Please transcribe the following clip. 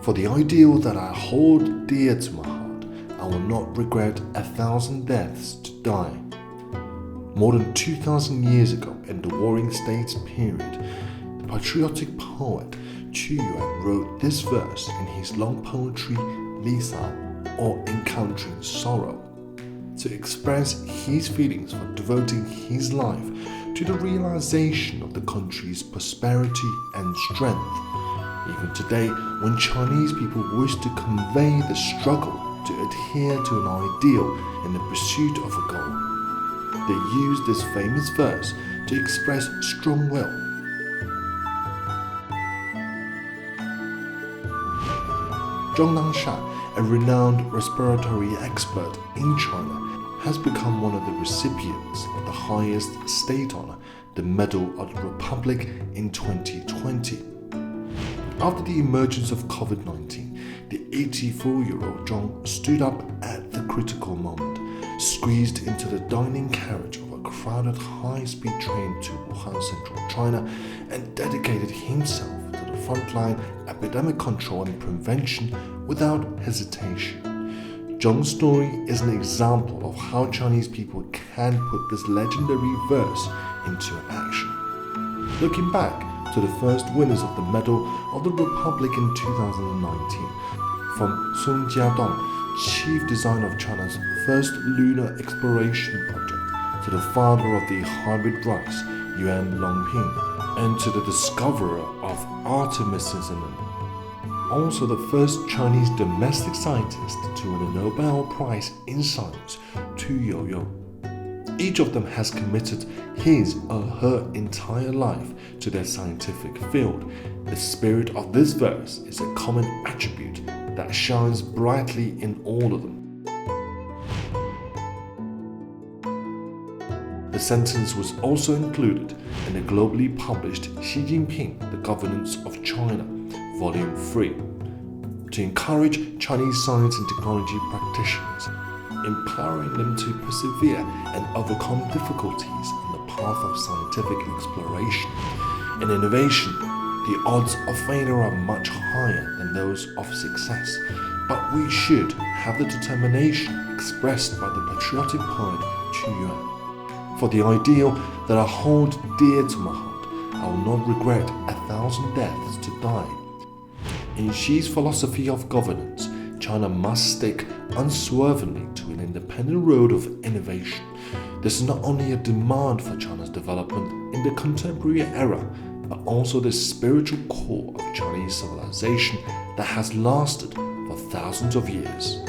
For the ideal that I hold dear to my heart, I will not regret 1,000 deaths to die. More than 2,000 years ago, in the Warring States period, the patriotic poet Qu Yuan wrote this verse in his long poetry Lisa, or Encountering Sorrow, to express his feelings for devoting his life to the realization of the country's prosperity and strength. Even today, when Chinese people wish to convey the struggle to adhere to an ideal in the pursuit of a goal, they use this famous verse to express strong will. Zhong Nangshan, a renowned respiratory expert in China, has become one of the recipients of the highest state honor, the Medal of the Republic, in 2020. After the emergence of COVID-19, the 84-year-old Zhong stood up at the critical moment, squeezed into the dining carriage of a crowded high-speed train to Wuhan, central China, and dedicated himself to the frontline epidemic control and prevention without hesitation. Zhong's story is an example of how Chinese people can put this legendary verse into action. Looking back to the first winners of the Medal of the Republic in 2019, from Sun Jiadong, chief designer of China's first lunar exploration project, to the father of the hybrid rice, Yuan Longping, and to the discoverer of artemisinin, also the first Chinese domestic scientist to win a Nobel Prize in Science, Tu Youyou. Each of them has committed his or her entire life to their scientific field. The spirit of this verse is a common attribute that shines brightly in all of them. The sentence was also included in the globally published Xi Jinping, The Governance of China, Volume 3, to encourage Chinese science and technology practitioners, empowering them to persevere and overcome difficulties on the path of scientific exploration. In innovation, the odds of failure are much higher than those of success, but we should have the determination expressed by the patriotic poet Qu Yuan. For the ideal that I hold dear to my heart, I will not regret 1,000 deaths to die. In Xi's philosophy of governance, China must stick unswervingly to an independent road of innovation. This is not only a demand for China's development in the contemporary era, but also the spiritual core of Chinese civilization that has lasted for thousands of years.